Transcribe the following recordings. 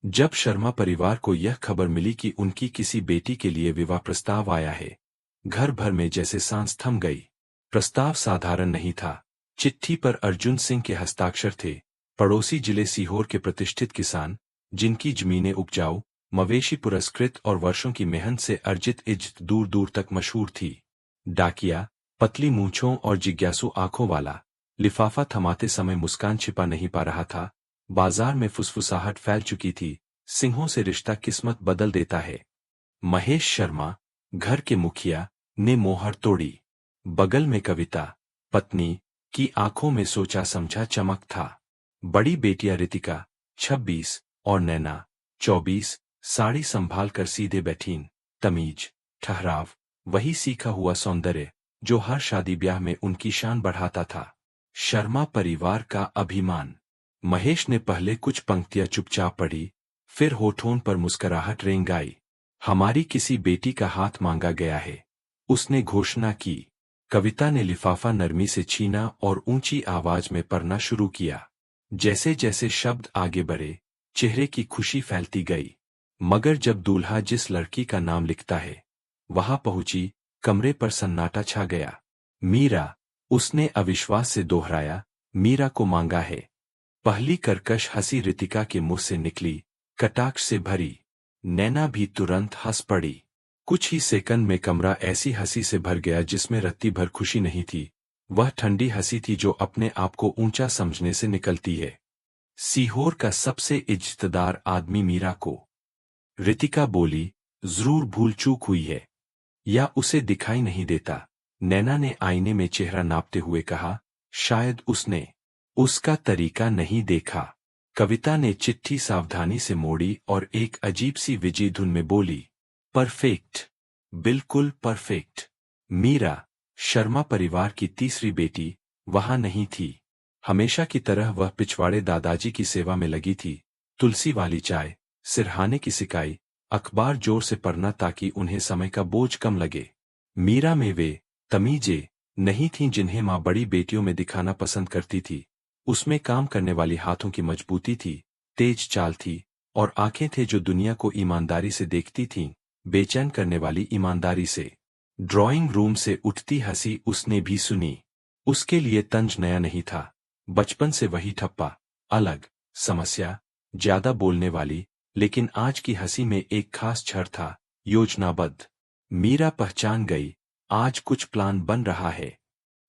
जब शर्मा परिवार को यह खबर मिली कि उनकी किसी बेटी के लिए विवाह प्रस्ताव आया है, घर भर में जैसे सांस थम गई। प्रस्ताव साधारण नहीं था। चिट्ठी पर अर्जुन सिंह के हस्ताक्षर थे। पड़ोसी जिले सीहोर के प्रतिष्ठित किसान, जिनकी जमीनें उपजाऊ, मवेशी पुरस्कृत और वर्षों की मेहनत से अर्जित इज्जत दूर दूर तक मशहूर थी। डाकिया, पतली मूंछों और जिज्ञासु आंखों वाला, लिफाफा थमाते समय मुस्कान छिपा नहीं पा रहा था। बाजार में फुसफुसाहट फैल चुकी थी। सिंहों से रिश्ता किस्मत बदल देता है। महेश शर्मा, घर के मुखिया, ने मोहर तोड़ी। बगल में कविता, पत्नी, की आंखों में सोचा समझा चमक था। बड़ी बेटियां रितिका, 26, और नैना, 24, साड़ी संभाल कर सीधे बैठीं। तमीज, ठहराव, वही सीखा हुआ सौंदर्य जो हर शादी ब्याह में उनकी शान बढ़ाता था। शर्मा परिवार का अभिमान। महेश ने पहले कुछ पंक्तियां चुपचाप पढ़ी, फिर होठों पर मुस्कुराहट रेंग आई। हमारी किसी बेटी का हाथ मांगा गया है, उसने घोषणा की। कविता ने लिफाफा नरमी से छीना और ऊंची आवाज में पढ़ना शुरू किया। जैसे जैसे शब्द आगे बढ़े, चेहरे की खुशी फैलती गई। मगर जब दूल्हा जिस लड़की का नाम लिखता है, वहां पहुंची, कमरे पर सन्नाटा छा गया। मीरा, उसने अविश्वास से दोहराया, मीरा को मांगा है। पहली कर्कश हंसी रितिका के मुंह से निकली, कटाक्ष से भरी। नैना भी तुरंत हंस पड़ी। कुछ ही सेकंड में कमरा ऐसी हंसी से भर गया जिसमें रत्ती भर खुशी नहीं थी। वह ठंडी हंसी थी जो अपने आप को ऊंचा समझने से निकलती है। सीहोर का सबसे इज्जतदार आदमी मीरा को। रितिका बोली, जरूर भूल चूक हुई है, या उसे दिखाई नहीं देता। नैना ने आईने में चेहरा नापते हुए कहा, शायद उसने उसका तरीका नहीं देखा। कविता ने चिट्ठी सावधानी से मोड़ी और एक अजीब सी विजी धुन में बोली, परफेक्ट, बिल्कुल परफेक्ट। मीरा, शर्मा परिवार की तीसरी बेटी, वहां नहीं थी। हमेशा की तरह वह पिछवाड़े दादाजी की सेवा में लगी थी। तुलसी वाली चाय, सिरहाने की सिकाई, अखबार जोर से पढ़ना ताकि उन्हें समय का बोझ कम लगे। मीरा में वे तमीजें नहीं थीं जिन्हें माँ बड़ी बेटियों में दिखाना पसंद करती थी। उसमें काम करने वाली हाथों की मजबूती थी, तेज चाल थी, और आंखें थे जो दुनिया को ईमानदारी से देखती थीं, बेचैन करने वाली ईमानदारी से। ड्राइंग रूम से उठती हंसी उसने भी सुनी। उसके लिए तंज नया नहीं था। बचपन से वही ठप्पा, अलग, समस्या, ज्यादा बोलने वाली, लेकिन आज की हंसी में एक खास छड़ था, योजनाबद्ध। मीरा पहचान गई, आज कुछ प्लान बन रहा है।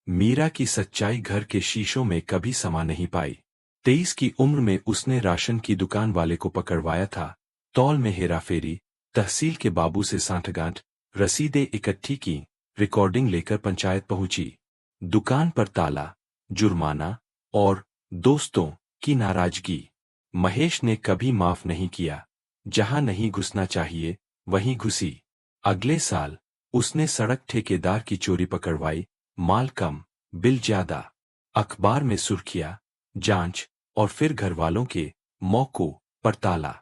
मीरा की सच्चाई घर के शीशों में कभी समा नहीं पाई। 23 की उम्र में उसने राशन की दुकान वाले को पकड़वाया था। तौल में हेराफेरी, तहसील के बाबू से सांठगांठ, रसीदें इकट्ठी की, रिकॉर्डिंग लेकर पंचायत पहुंची। दुकान पर ताला, जुर्माना और दोस्तों की नाराजगी। महेश ने कभी माफ नहीं किया। जहां नहीं घुसना चाहिए, वहीं घुसी। अगले साल उसने सड़क ठेकेदार की चोरी पकड़वाई, माल कम, बिल ज्यादा। अखबार में सुर्खियां, जांच, और फिर घरवालों के मौकों पर ताला।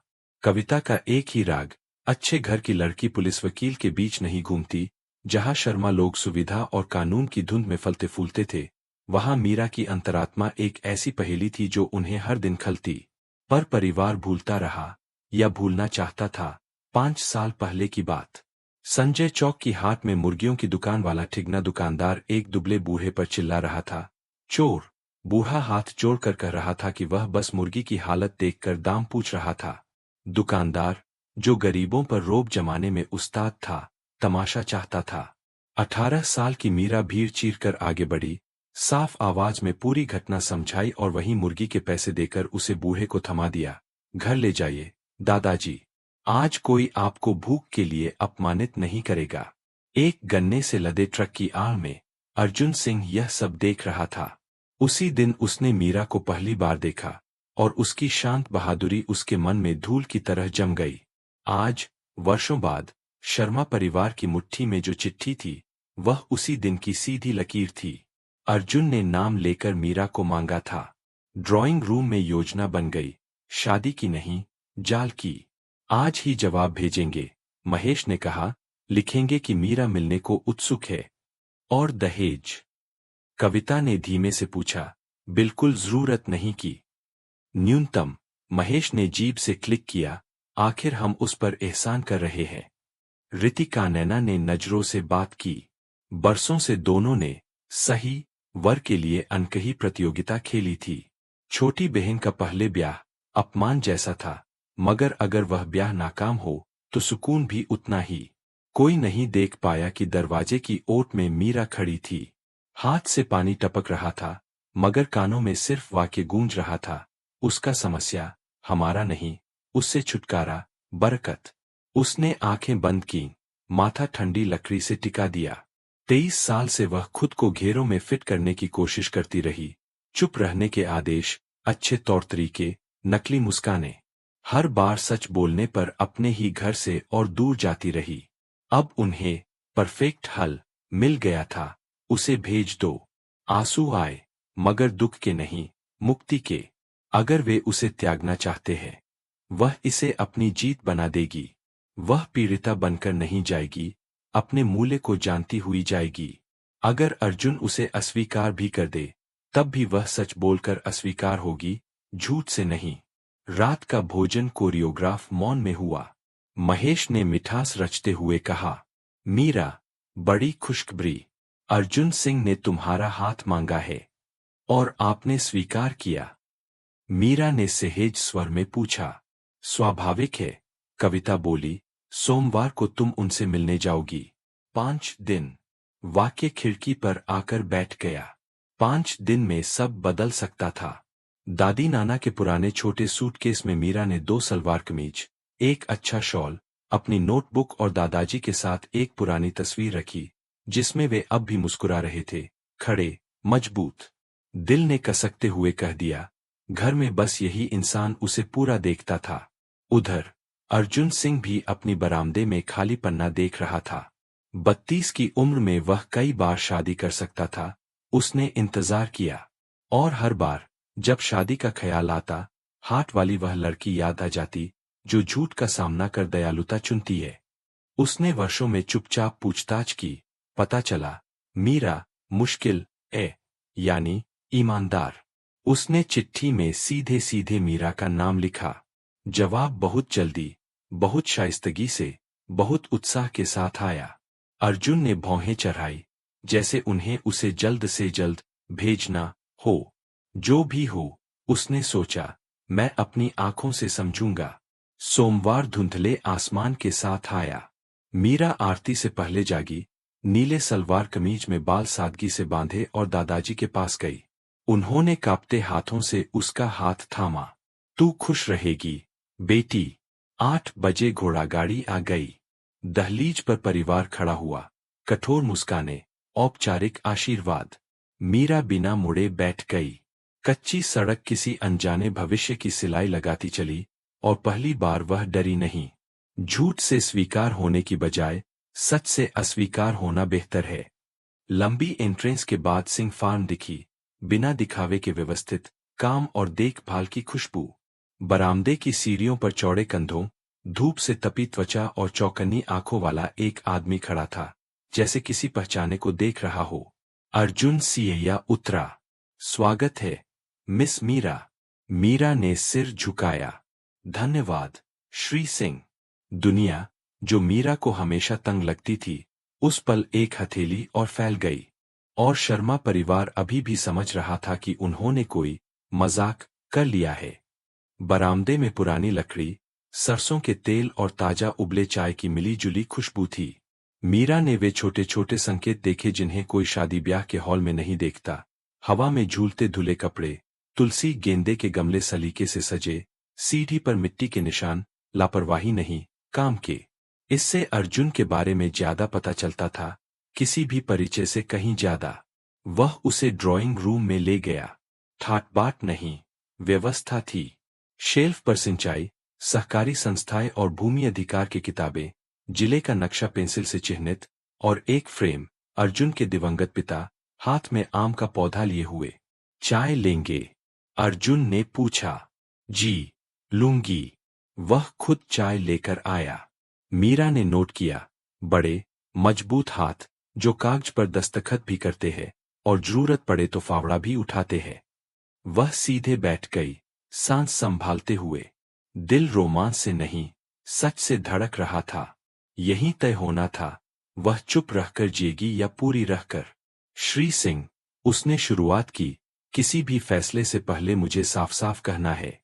कविता का एक ही राग, अच्छे घर की लड़की पुलिस वकील के बीच नहीं घूमती। जहां शर्मा लोग सुविधा और कानून की धुंध में फलते फूलते थे, वहां मीरा की अंतरात्मा एक ऐसी पहेली थी जो उन्हें हर दिन खलती। पर परिवार भूलता रहा, या भूलना चाहता था। 5 साल पहले की बात। संजय चौक की हाट में मुर्गियों की दुकान वाला ठिगना दुकानदार एक दुबले बूढ़े पर चिल्ला रहा था, चोर। बूढ़ा हाथ जोड़कर कह रहा था कि वह बस मुर्गी की हालत देखकर दाम पूछ रहा था। दुकानदार, जो गरीबों पर रोब जमाने में उस्ताद था, तमाशा चाहता था। 18 साल की मीरा भीड़ चीर कर आगे बढ़ी, साफ आवाज में पूरी घटना समझाई और वहीं मुर्गी के पैसे देकर उसे बूढ़े को थमा दिया। घर ले जाइए, दादाजी। आज कोई आपको भूख के लिए अपमानित नहीं करेगा। एक गन्ने से लदे ट्रक की आड़ में अर्जुन सिंह यह सब देख रहा था। उसी दिन उसने मीरा को पहली बार देखा, और उसकी शांत बहादुरी उसके मन में धूल की तरह जम गई। आज, वर्षों बाद, शर्मा परिवार की मुट्ठी में जो चिट्ठी थी, वह उसी दिन की सीधी लकीर थी। अर्जुन ने नाम लेकर मीरा को मांगा था। ड्राइंग रूम में योजना बन गई, शादी की नहीं, जाल की। आज ही जवाब भेजेंगे, महेश ने कहा। लिखेंगे कि मीरा मिलने को उत्सुक है। और दहेज? कविता ने धीमे से पूछा। बिल्कुल जरूरत नहीं की। न्यूनतम महेश ने जीभ से क्लिक किया, आखिर हम उस पर एहसान कर रहे हैं। रितिका नैना ने नजरों से बात की। बरसों से दोनों ने सही वर के लिए अनकही प्रतियोगिता खेली थी। छोटी बहन का पहले ब्याह अपमान जैसा था, मगर अगर वह ब्याह नाकाम हो तो सुकून भी उतना ही। कोई नहीं देख पाया कि दरवाजे की ओट में मीरा खड़ी थी। हाथ से पानी टपक रहा था, मगर कानों में सिर्फ वाक्य गूंज रहा था। उसका समस्या हमारा नहीं, उससे छुटकारा बरकत। उसने आंखें बंद की, माथा ठंडी लकड़ी से टिका दिया। 23 साल से वह खुद को घेरों में फिट करने की कोशिश करती रही। चुप रहने के आदेश, अच्छे तौर तरीके, नकली मुस्कानें। हर बार सच बोलने पर अपने ही घर से और दूर जाती रही। अब उन्हें परफेक्ट हल मिल गया था। उसे भेज दो। आंसू आए, मगर दुख के नहीं, मुक्ति के। अगर वे उसे त्यागना चाहते हैं, वह इसे अपनी जीत बना देगी। वह पीड़िता बनकर नहीं जाएगी, अपने मूल्य को जानती हुई जाएगी। अगर अर्जुन उसे अस्वीकार भी कर दे, तब भी वह सच बोलकर अस्वीकार होगी, झूठ से नहीं। रात का भोजन कोरियोग्राफ मौन में हुआ। महेश ने मिठास रचते हुए कहा, मीरा, बड़ी खुशखबरी। अर्जुन सिंह ने तुम्हारा हाथ मांगा है और आपने स्वीकार किया। मीरा ने सहेज स्वर में पूछा। स्वाभाविक है, कविता बोली। सोमवार को तुम उनसे मिलने जाओगी। 5 दिन। वाक्य खिड़की पर आकर बैठ गया। 5 दिन में सब बदल सकता था। दादी नाना के पुराने छोटे सूटकेस में मीरा ने 2 सलवार कमीज, एक अच्छा शॉल, अपनी नोटबुक और दादाजी के साथ एक पुरानी तस्वीर रखी, जिसमें वे अब भी मुस्कुरा रहे थे, खड़े, मजबूत। दिल ने कसकते हुए कह दिया, घर में बस यही इंसान उसे पूरा देखता था। उधर अर्जुन सिंह भी अपनी बरामदे में खाली पन्ना देख रहा था। 32 की उम्र में वह कई बार शादी कर सकता था। उसने इंतजार किया, और हर बार जब शादी का ख्याल आता, हाथ वाली वह लड़की याद आ जाती, जो झूठ का सामना कर दयालुता चुनती है। उसने वर्षों में चुपचाप पूछताछ की। पता चला, मीरा मुश्किल यानी ईमानदार। उसने चिट्ठी में सीधे सीधे मीरा का नाम लिखा। जवाब बहुत जल्दी, बहुत शाइस्तगी से, बहुत उत्साह के साथ आया। अर्जुन ने भौहें चढ़ाई, जैसे उन्हें उसे जल्द से जल्द भेजना हो। जो भी हो, उसने सोचा, मैं अपनी आंखों से समझूंगा। सोमवार धुंधले आसमान के साथ आया। मीरा आरती से पहले जागी, नीले सलवार कमीज में बाल सादगी से बांधे और दादाजी के पास गई। उन्होंने कांपते हाथों से उसका हाथ थामा। तू खुश रहेगी, बेटी। 8 बजे घोड़ागाड़ी आ गई। दहलीज पर परिवार खड़ा हुआ, कठोर मुस्काने, औपचारिक आशीर्वाद। मीरा बिना मुड़े बैठ गई। कच्ची सड़क किसी अनजाने भविष्य की सिलाई लगाती चली, और पहली बार वह डरी नहीं। झूठ से स्वीकार होने की बजाय सच से अस्वीकार होना बेहतर है। लंबी एंट्रेंस के बाद सिंह फार्म दिखी, बिना दिखावे के व्यवस्थित, काम और देखभाल की खुशबू। बरामदे की सीढ़ियों पर चौड़े कंधों, धूप से तपी त्वचा और चौकन्नी आंखों वाला एक आदमी खड़ा था, जैसे किसी पहचाने को देख रहा हो। अर्जुन सियैया उतरा। स्वागत है, मिस मीरा। मीरा ने सिर झुकाया। धन्यवाद, श्री सिंह। दुनिया, जो मीरा को हमेशा तंग लगती थी, उस पल एक हथेली और फैल गई। और शर्मा परिवार अभी भी समझ रहा था कि उन्होंने कोई मजाक कर लिया है। बरामदे में पुरानी लकड़ी, सरसों के तेल और ताजा उबले चाय की मिली-जुली खुशबू थी। मीरा ने वे छोटे छोटे संकेत देखे जिन्हें कोई शादी ब्याह के हॉल में नहीं देखता। हवा में झूलते धुले कपड़े, तुलसी गेंदे के गमले सलीके से सजे, सीढ़ी पर मिट्टी के निशान, लापरवाही नहीं, काम के। इससे अर्जुन के बारे में ज्यादा पता चलता था, किसी भी परिचय से कहीं ज्यादा। वह उसे ड्राइंग रूम में ले गया। ठाट-बाट नहीं, व्यवस्था थी। शेल्फ पर सिंचाई, सहकारी संस्थाएं और भूमि अधिकार की किताबें, जिले का नक्शा पेंसिल से चिह्नित, और एक फ्रेम, अर्जुन के दिवंगत पिता, हाथ में आम का पौधा लिए हुए। चाय लेंगे? अर्जुन ने पूछा। जी, लूंगी। वह खुद चाय लेकर आया। मीरा ने नोट किया। बड़े, मजबूत हाथ, जो कागज पर दस्तखत भी करते हैं, और जरूरत पड़े तो फावड़ा भी उठाते हैं। वह सीधे बैठ गई, सांस संभालते हुए। दिल रोमांच से नहीं, सच से धड़क रहा था। यही तय होना था, वह चुप रहकर जिएगी या पूरी रहकर। श्री सिंह, उसने शुरुआत की, किसी भी फैसले से पहले मुझे साफ साफ कहना है।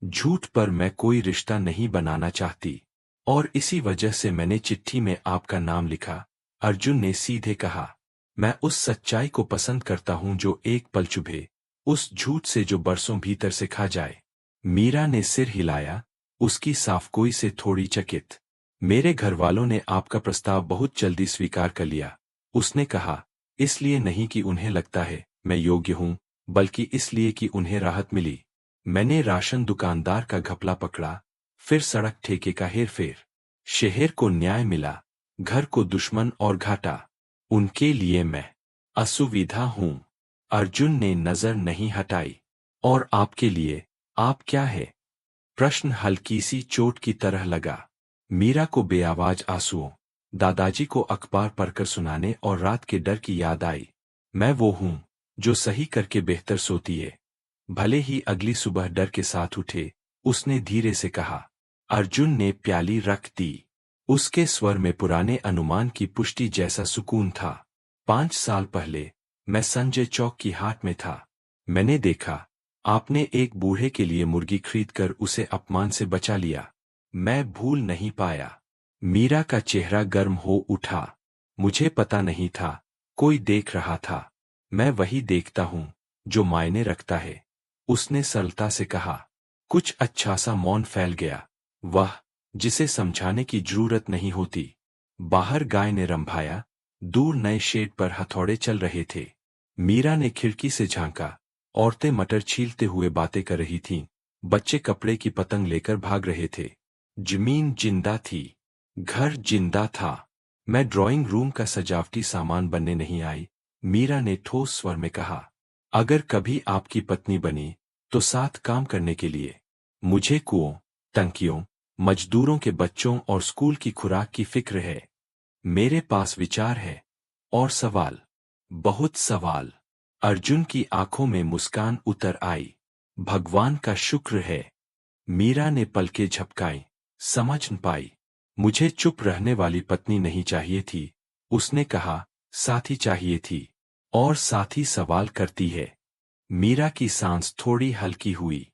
झूठ पर मैं कोई रिश्ता नहीं बनाना चाहती, और इसी वजह से मैंने चिट्ठी में आपका नाम लिखा। अर्जुन ने सीधे कहा। मैं उस सच्चाई को पसंद करता हूं जो एक पल चुभे, उस झूठ से जो बरसों भीतर से खा जाए। मीरा ने सिर हिलाया, उसकी साफगोई से थोड़ी चकित। मेरे घर वालों ने आपका प्रस्ताव बहुत जल्दी स्वीकार कर लिया, उसने कहा। इसलिए नहीं कि उन्हें लगता है मैं योग्य हूं, बल्कि इसलिए कि उन्हें राहत मिली। मैंने राशन दुकानदार का घपला पकड़ा, फिर सड़क ठेके का हेरफेर। शहर को न्याय मिला, घर को दुश्मन और घाटा। उनके लिए मैं असुविधा हूं। अर्जुन ने नजर नहीं हटाई। और आपके लिए, आप क्या है? प्रश्न हल्की सी चोट की तरह लगा। मीरा को बेआवाज आंसुओं, दादाजी को अखबार पढ़कर सुनाने और रात के डर की याद आई। मैं वो हूं जो सही करके बेहतर सोती है, भले ही अगली सुबह डर के साथ उठे, उसने धीरे से कहा। अर्जुन ने प्याली रख दी। उसके स्वर में पुराने अनुमान की पुष्टि जैसा सुकून था। 5 साल पहले मैं संजय चौक की हाट में था। मैंने देखा, आपने एक बूढ़े के लिए मुर्गी खरीदकर उसे अपमान से बचा लिया। मैं भूल नहीं पाया। मीरा का चेहरा गर्म हो उठा। मुझे पता नहीं था, कोई देख रहा था। मैं वही देखता हूं जो मायने रखता है, उसने सरलता से कहा। कुछ अच्छा सा मौन फैल गया। वह, जिसे समझाने की जरूरत नहीं होती। बाहर गाय ने रंभाया, दूर नए शेड पर हथौड़े चल रहे थे। मीरा ने खिड़की से झांका। औरतें मटर छीलते हुए बातें कर रही थीं, बच्चे कपड़े की पतंग लेकर भाग रहे थे। जमीन जिंदा थी, घर जिंदा था। मैं ड्राइंग रूम का सजावटी सामान बनने नहीं आई, मीरा ने ठोस स्वर में कहा। अगर कभी आपकी पत्नी बनी, तो साथ काम करने के लिए। मुझे कुओं, टंकियों, मजदूरों के बच्चों और स्कूल की खुराक की फिक्र है। मेरे पास विचार है, और सवाल, बहुत सवाल। अर्जुन की आंखों में मुस्कान उतर आई। भगवान का शुक्र है। मीरा ने पलकें झपकाई, समझ न पाई। मुझे चुप रहने वाली पत्नी नहीं चाहिए थी, उसने कहा। साथी चाहिए थी, और साथी सवाल करती है। मीरा की सांस थोड़ी हल्की हुई।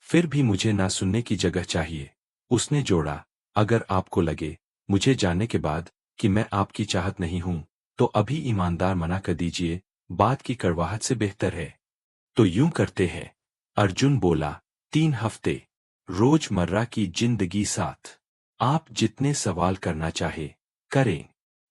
फिर भी मुझे ना सुनने की जगह चाहिए, उसने जोड़ा। अगर आपको लगे, मुझे जानने के बाद, कि मैं आपकी चाहत नहीं हूं, तो अभी ईमानदार मना कर दीजिए, बात की कड़वाहट से बेहतर है। तो यूं करते हैं, अर्जुन बोला। 3 हफ्ते, रोजमर्रा की जिंदगी साथ। आप जितने सवाल करना चाहे, करें।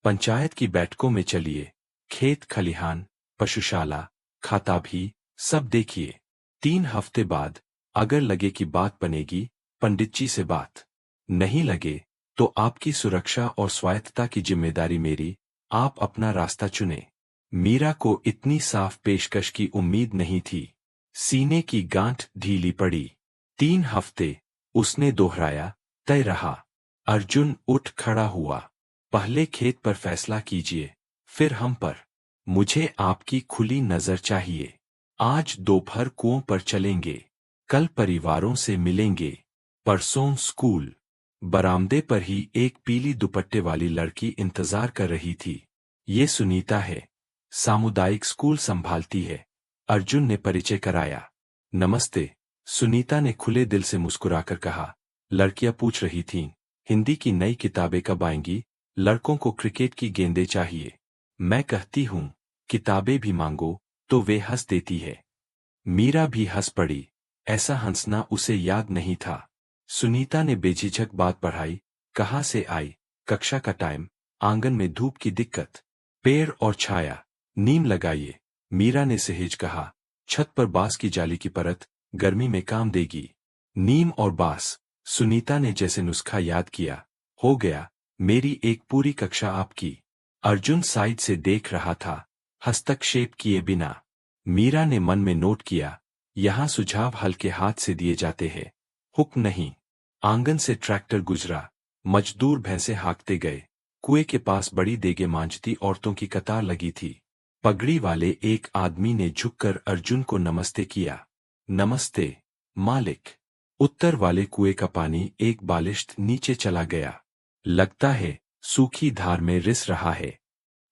पंचायत की बैठकों में चलिए, खेत खलिहान, पशुशाला, खाता भी, सब देखिए। 3 हफ्ते बाद, अगर लगे कि बात बनेगी, पंडित जी से बात। नहीं लगे, तो आपकी सुरक्षा और स्वायत्तता की जिम्मेदारी मेरी, आप अपना रास्ता चुने। मीरा को इतनी साफ पेशकश की उम्मीद नहीं थी। सीने की गांठ ढीली पड़ी। 3 हफ्ते, उसने दोहराया, तय रहा। अर्जुन उठ खड़ा हुआ। पहले खेत पर फैसला कीजिए, फिर हम पर। मुझे आपकी खुली नजर चाहिए। आज दोपहर कुओं पर चलेंगे, कल परिवारों से मिलेंगे, परसों स्कूल। बरामदे पर ही एक पीली दुपट्टे वाली लड़की इंतजार कर रही थी। ये सुनीता है, सामुदायिक स्कूल संभालती है। अर्जुन ने परिचय कराया। नमस्ते, सुनीता ने खुले दिल से मुस्कुराकर कहा। लड़कियां पूछ रही थीं, हिंदी की नई किताबें कब आएंगी? लड़कों को क्रिकेट की गेंदें चाहिए। मैं कहती हूं, किताबें भी मांगो, तो वे हंस देती है। मीरा भी हंस पड़ी। ऐसा हंसना उसे याद नहीं था। सुनीता ने बेझिझक बात बढ़ाई। कहाँ से आई? कक्षा का टाइम, आंगन में धूप की दिक्कत, पेड़ और छाया, नीम लगाइए। मीरा ने सहज कहा। छत पर बांस की जाली की परत, गर्मी में काम देगी। नीम और बांस, सुनीता ने जैसे नुस्खा याद किया। हो गया, मेरी एक पूरी कक्षा आपकी। अर्जुन साइड से देख रहा था, हस्तक्षेप किए बिना। मीरा ने मन में नोट किया, यहाँ सुझाव हल्के हाथ से दिए जाते हैं, हुक्म नहीं। आंगन से ट्रैक्टर गुजरा, मजदूर भैंसे हाँकते गए। कुएं के पास बड़ी देगे मांझती औरतों की कतार लगी थी। पगड़ी वाले एक आदमी ने झुककर अर्जुन को नमस्ते किया। नमस्ते, मालिक। उत्तर वाले कुएं का पानी एक बालिश्त नीचे चला गया। लगता है सूखी धार में रिस रहा है।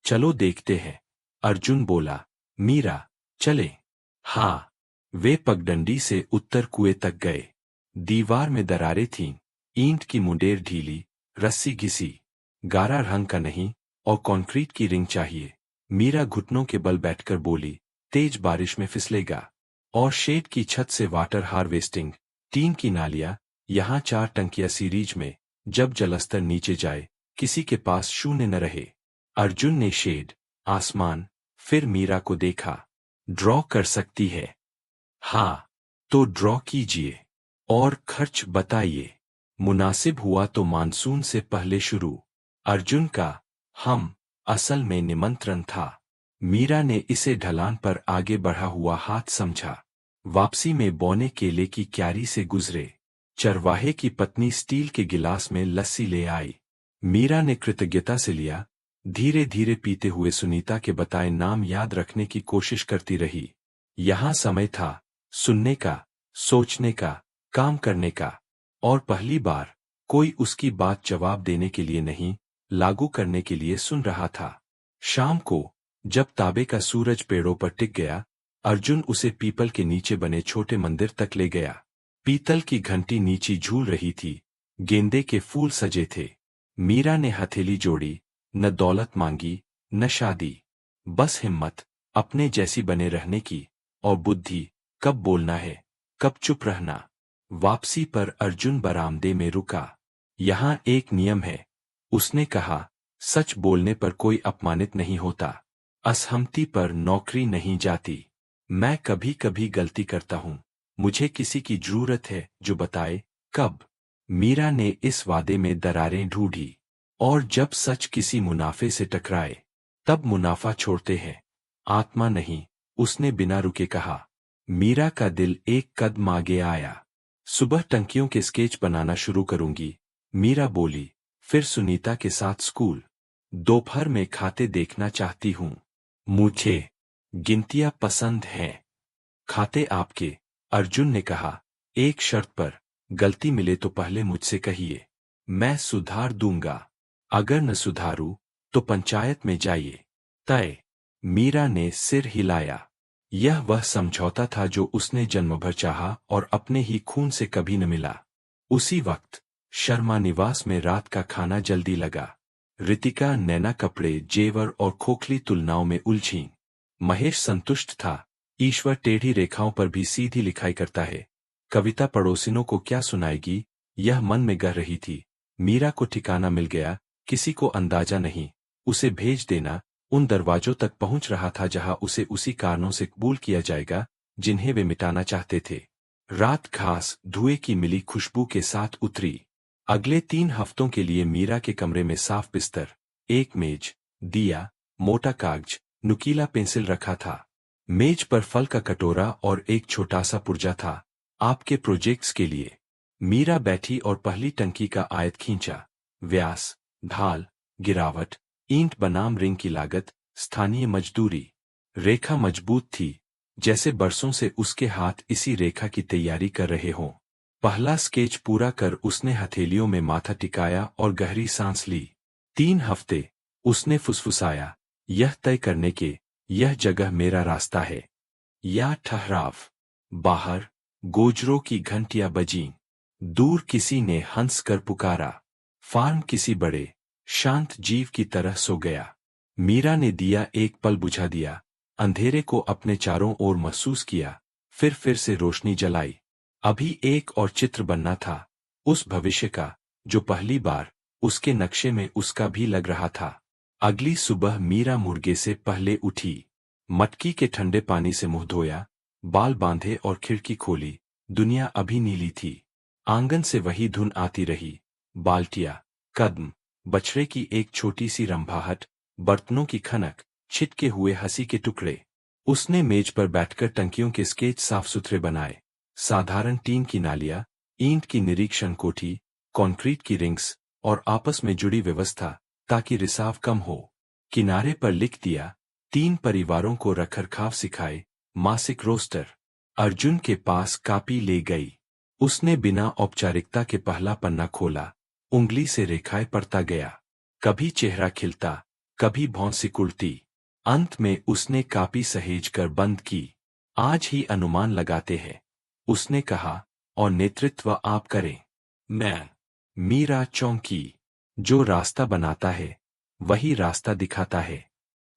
चलो देखते हैं, अर्जुन बोला। मीरा, चले। हाँ। वे पगडंडी से उत्तर कुएं तक गए। दीवार में दरारें थीं, ईंट की मुंडेर ढीली, रस्सी घिसी, गारा रंग का नहीं और कंक्रीट की रिंग चाहिए। मीरा घुटनों के बल बैठकर बोली, तेज बारिश में फिसलेगा। और शेड की छत से वाटर हार्वेस्टिंग, टीन की नालियां, यहाँ 4 टंकियां सीरीज में, जब जलस्तर नीचे जाए, किसी के पास शून्य न रहे। अर्जुन ने शेड, आसमान, फिर मीरा को देखा। ड्रॉ कर सकती है? हाँ। तो ड्रॉ कीजिए। और खर्च बताइए। मुनासिब हुआ तो मानसून से पहले शुरू। अर्जुन का हम असल में निमंत्रण था। मीरा ने इसे ढलान पर आगे बढ़ा हुआ हाथ समझा। वापसी में बौने केले की क्यारी से गुजरे। चरवाहे की पत्नी स्टील के गिलास में लस्सी ले आई। मीरा ने कृतज्ञता से लिया। धीरे धीरे पीते हुए सुनीता के बताए नाम याद रखने की कोशिश करती रही। यहाँ समय था सुनने का, सोचने का, काम करने का। और पहली बार कोई उसकी बात जवाब देने के लिए नहीं, लागू करने के लिए सुन रहा था। शाम को जब ताबे का सूरज पेड़ों पर टिक गया, अर्जुन उसे पीपल के नीचे बने छोटे मंदिर तक ले गया। पीतल की घंटी नीची झूल रही थी, गेंदे के फूल सजे थे। मीरा ने हथेली जोड़ी, न दौलत मांगी, न शादी, बस हिम्मत, अपने जैसी बने रहने की, और बुद्धि, कब बोलना है, कब चुप रहना। वापसी पर अर्जुन बरामदे में रुका। यहाँ एक नियम है, उसने कहा, सच बोलने पर कोई अपमानित नहीं होता। असहमति पर नौकरी नहीं जाती। मैं कभी कभी गलती करता हूँ, मुझे किसी की जरूरत है जो बताए कब। मीरा ने इस वादे में दरारें ढूंढी। और जब सच किसी मुनाफे से टकराए, तब मुनाफा छोड़ते हैं, आत्मा नहीं, उसने बिना रुके कहा। मीरा का दिल एक कदम आगे आया। सुबह टंकियों के स्केच बनाना शुरू करूंगी, मीरा बोली। फिर सुनीता के साथ स्कूल। दोपहर में खाते देखना चाहती हूँ। मुझे गिनतियां पसंद हैं। खाते आपके, अर्जुन ने कहा, एक शर्त पर, गलती मिले तो पहले मुझसे कहिए, मैं सुधार दूंगा। अगर न सुधारू तो पंचायत में जाइए। तय। मीरा ने सिर हिलाया। यह वह समझौता था जो उसने जन्मभर चाहा और अपने ही खून से कभी न मिला। उसी वक्त शर्मा निवास में रात का खाना जल्दी लगा। रितिका नैना कपड़े, जेवर और खोखली तुलनाओं में उलझी। महेश संतुष्ट था। ईश्वर टेढ़ी रेखाओं पर भी सीधी लिखाई करता है। कविता पड़ोसिनों को क्या सुनाएगी, यह मन में गह रही थी। मीरा को ठिकाना मिल गया, किसी को अंदाजा नहीं। उसे भेज देना, उन दरवाजों तक पहुंच रहा था जहां उसे उसी कारणों से कबूल किया जाएगा जिन्हें वे मिटाना चाहते थे। रात घास धुएं की मिली खुशबू के साथ उतरी। अगले 3 हफ्तों के लिए मीरा के कमरे में साफ बिस्तर, एक मेज, दिया, मोटा कागज, नुकीला पेंसिल रखा था। मेज पर फल का कटोरा और एक छोटा सा पुर्जा था, आपके प्रोजेक्ट्स के लिए। मीरा बैठी और पहली टंकी का आयत खींचा। व्यास, ढाल, गिरावट, ईंट बनाम रिंग की लागत, स्थानीय मजदूरी। रेखा मजबूत थी, जैसे बरसों से उसके हाथ इसी रेखा की तैयारी कर रहे हों। पहला स्केच पूरा कर उसने हथेलियों में माथा टिकाया और गहरी सांस ली। 3 हफ्ते, उसने फुसफुसाया, यह तय करने के, यह जगह मेरा रास्ता है या ठहराव। बाहर गोजरों की घंटियां बजीं। दूर किसी ने हंस कर पुकारा। फार्म किसी बड़े शांत जीव की तरह सो गया। मीरा ने दिया एक पल बुझा दिया, अंधेरे को अपने चारों ओर महसूस किया, फिर से रोशनी जलाई। अभी एक और चित्र बनना था, उस भविष्य का, जो पहली बार उसके नक्शे में उसका भी लग रहा था। अगली सुबह मीरा मुर्गे से पहले उठी। मटकी के ठंडे पानी से मुंह धोया, बाल बांधे और खिड़की खोली। दुनिया अभी नीली थी। आंगन से वही धुन आती रही, बाल्टिया, कदम, बछड़े की एक छोटी सी रंभाहट, बर्तनों की खनक, छिटके हुए हंसी के टुकड़े। उसने मेज पर बैठकर टंकियों के स्केच साफ सुथरे बनाए। साधारण टीन की नालियां, ईंट की निरीक्षण कोठी, कंक्रीट की रिंग्स और आपस में जुड़ी व्यवस्था, ताकि रिसाव कम हो। किनारे पर लिख दिया, 3 परिवारों को रखरखाव सिखाए, मासिक रोस्टर। अर्जुन के पास कापी ले गई। उसने बिना औपचारिकता के पहला पन्ना खोला, उंगली से रेखाएं पढ़ता गया। कभी चेहरा खिलता, कभी भौं सिकुड़ती। अंत में उसने कापी सहेज कर बंद की। आज ही अनुमान लगाते हैं, उसने कहा, और नेतृत्व आप करें। मैं। मीरा चौंकी। जो रास्ता बनाता है वही रास्ता दिखाता है।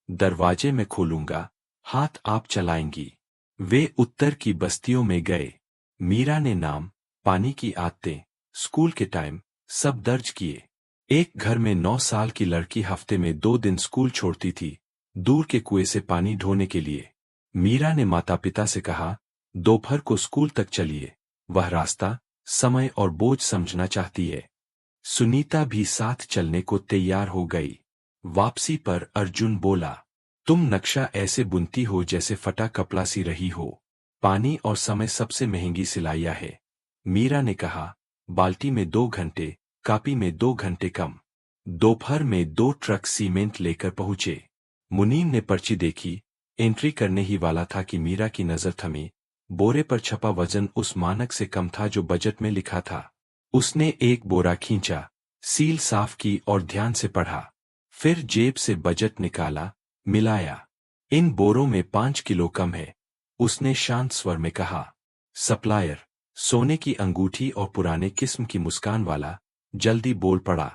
दरवाजे में खोलूंगा, हाथ आप चलाएंगी। वे उत्तर की बस्तियों में गए। मीरा ने नाम, पानी की आदतें, स्कूल के टाइम सब दर्ज किए। एक घर में 9 साल की लड़की हफ्ते में 2 दिन स्कूल छोड़ती थी, दूर के कुएं से पानी ढोने के लिए। मीरा ने माता पिता से कहा, दोपहर को स्कूल तक चलिए। वह रास्ता, समय और बोझ समझना चाहती है। सुनीता भी साथ चलने को तैयार हो गई। वापसी पर अर्जुन बोला, तुम नक्शा ऐसे बुनती हो जैसे फटा कपड़ा सी रही हो। पानी और समय सबसे महंगी सिलाइयाँ है। मीरा ने कहा, बाल्टी में 2 घंटे, कापी में 2 घंटे कम। दोपहर में 2 ट्रक सीमेंट लेकर पहुंचे। मुनीम ने पर्ची देखी, एंट्री करने ही वाला था कि मीरा की नजर थमी। बोरे पर छपा वजन उस मानक से कम था जो बजट में लिखा था। उसने एक बोरा खींचा, सील साफ की और ध्यान से पढ़ा। फिर जेब से बजट निकाला, मिलाया। इन बोरों में 5 किलो कम है, उसने शांत स्वर में कहा। सप्लायर, सोने की अंगूठी और पुराने किस्म की मुस्कान वाला, जल्दी बोल पड़ा।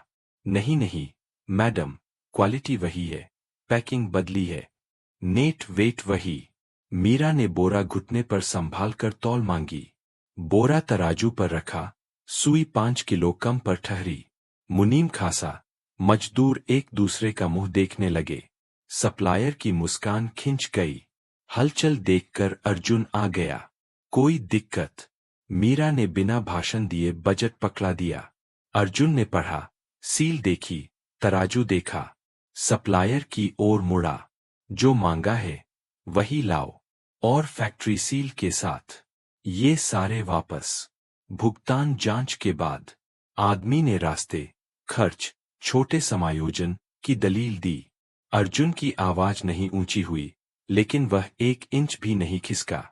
नहीं नहीं, मैडम, क्वालिटी वही है, पैकिंग बदली है, नेट वेट वही। मीरा ने बोरा घुटने पर संभाल कर तौल मांगी। बोरा तराजू पर रखा, सुई 5 किलो कम पर ठहरी। मुनीम खासा, मजदूर एक दूसरे का मुंह देखने लगे। सप्लायर की मुस्कान खिंच गई। हलचल देखकर अर्जुन आ गया। कोई दिक्कत? मीरा ने बिना भाषण दिए बजट पकड़ा दिया। अर्जुन ने पढ़ा, सील देखी, तराजू देखा। सप्लायर की ओर मुड़ा। जो मांगा है वही लाओ, और फैक्ट्री सील के साथ। ये सारे वापस। भुगतान जांच के बाद। आदमी ने रास्ते, खर्च, छोटे समायोजन की दलील दी। अर्जुन की आवाज नहीं ऊंची हुई, लेकिन वह 1 इंच भी नहीं खिसका।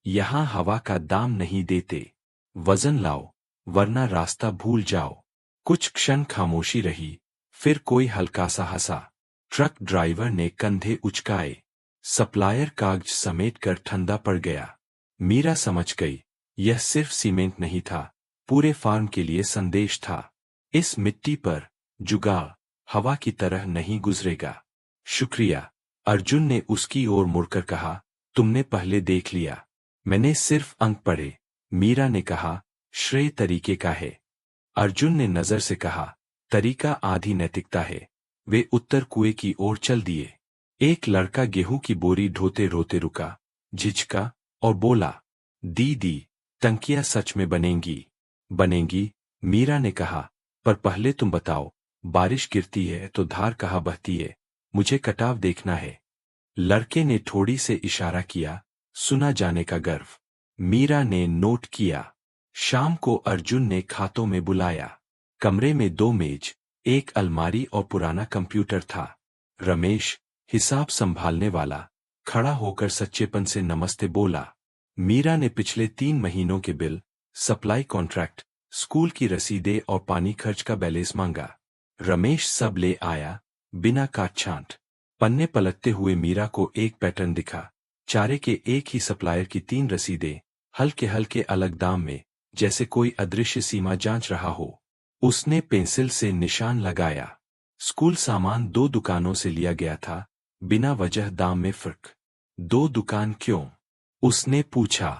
यहां हवा का दाम नहीं देते। वजन लाओ, वरना रास्ता भूल जाओ। कुछ क्षण खामोशी रही, फिर कोई हल्का सा हंसा। ट्रक ड्राइवर ने कंधे उचकाए। सप्लायर कागज समेट कर ठंडा पड़ गया। मीरा समझ गई, यह सिर्फ सीमेंट नहीं था, पूरे फार्म के लिए संदेश था। इस मिट्टी पर जुगाड़ हवा की तरह नहीं गुजरेगा। शुक्रिया, अर्जुन ने उसकी ओर मुड़कर कहा। तुमने पहले देख लिया, मैंने सिर्फ अंक पढ़े। मीरा ने कहा, श्रेय तरीके का है। अर्जुन ने नजर से कहा, तरीका आधी नैतिकता है। वे उत्तर कुएं की ओर चल दिए। एक लड़का गेहूं की बोरी ढोते रोते रुका, झिझका और बोला, दीदी, टंकियां सच में बनेंगी? बनेंगी, मीरा ने कहा, पर पहले तुम बताओ, बारिश गिरती है तो धार कहाँ बहती है? मुझे कटाव देखना है। लड़के ने थोड़ी से इशारा किया, सुना जाने का गर्व। मीरा ने नोट किया। शाम को अर्जुन ने खातों में बुलाया। कमरे में 2 मेज, एक अलमारी और पुराना कंप्यूटर था। रमेश, हिसाब संभालने वाला, खड़ा होकर सच्चेपन से नमस्ते बोला। मीरा ने पिछले 3 महीनों के बिल, सप्लाई कॉन्ट्रैक्ट, स्कूल की रसीदें और पानी खर्च का बैलेंस मांगा। रमेश सब ले आया, बिना काट छांट। पन्ने पलटते हुए मीरा को एक पैटर्न दिखा। चारे के एक ही सप्लायर की 3 रसीदें, हल्के हल्के अलग दाम में, जैसे कोई अदृश्य सीमा जांच रहा हो। उसने पेंसिल से निशान लगाया। स्कूल सामान 2 दुकानों से लिया गया था, बिना वजह दाम में फर्क। 2 दुकान क्यों? उसने पूछा।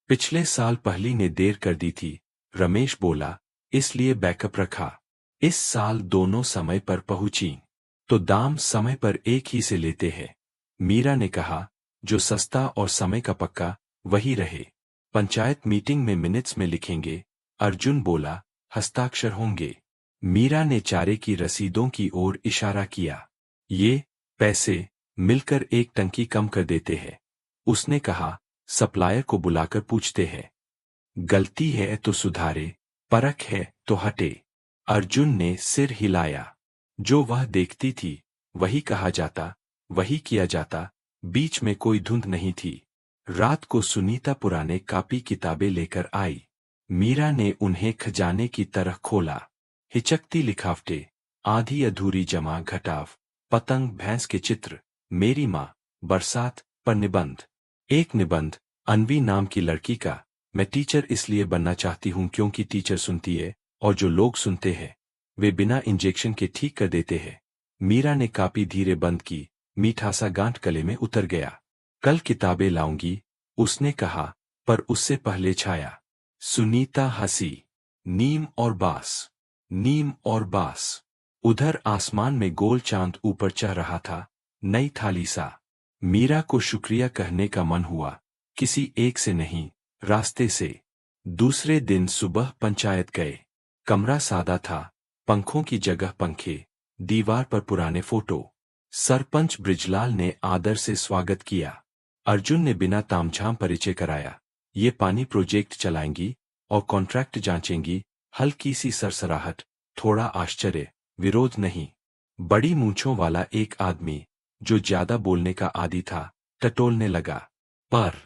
पिछले साल पहली ने देर कर दी थी, रमेश बोला, इसलिए बैकअप रखा। इस साल दोनों समय पर पहुंची, तो दाम समय पर एक ही से लेते हैं। मीरा ने कहा, जो सस्ता और समय का पक्का, वही रहे। पंचायत मीटिंग में मिनट्स में लिखेंगे। अर्जुन बोला, हस्ताक्षर होंगे। मीरा ने चारे की रसीदों की ओर इशारा किया। ये पैसे मिलकर एक टंकी कम कर देते हैं। उसने कहा, सप्लायर को बुलाकर पूछते हैं। गलती है तो सुधारे, परख है तो हटे। अर्जुन ने सिर हिलाया। जो वह देखती थी, वही कहा जाता, वही किया जाता। बीच में कोई धुंध नहीं थी। रात को सुनीता पुराने कापी किताबें लेकर आई। मीरा ने उन्हें खजाने की तरह खोला। हिचकती लिखावटें, आधी अधूरी जमा घटाव, पतंग भैंस के चित्र, मेरी माँ, बरसात पर निबंध। एक निबंध, अनवी नाम की लड़की का। मैं टीचर इसलिए बनना चाहती हूँ क्योंकि टीचर सुनती है, और जो लोग सुनते हैं वे बिना इंजेक्शन के ठीक कर देते हैं। मीरा ने कापी धीरे बंद की, मीठा सा गांठ गले में उतर गया। कल किताबें लाऊंगी, उसने कहा, पर उससे पहले छाया। सुनीता हंसी। नीम और बांस, नीम और बांस। उधर आसमान में गोल चांद ऊपर चढ़ रहा था, नई थाली सा। मीरा को शुक्रिया कहने का मन हुआ, किसी एक से नहीं, रास्ते से। दूसरे दिन सुबह पंचायत गए। कमरा सादा था, पंखों की जगह पंखे, दीवार पर पुराने फोटो। सरपंच ब्रिजलाल ने आदर से स्वागत किया। अर्जुन ने बिना तामझाम परिचय कराया। ये पानी प्रोजेक्ट चलाएंगी और कॉन्ट्रैक्ट जांचेंगी। हल्की सी सरसराहट, थोड़ा आश्चर्य, विरोध नहीं। बड़ी मूंछों वाला एक आदमी, जो ज्यादा बोलने का आदी था, टटोलने लगा। पर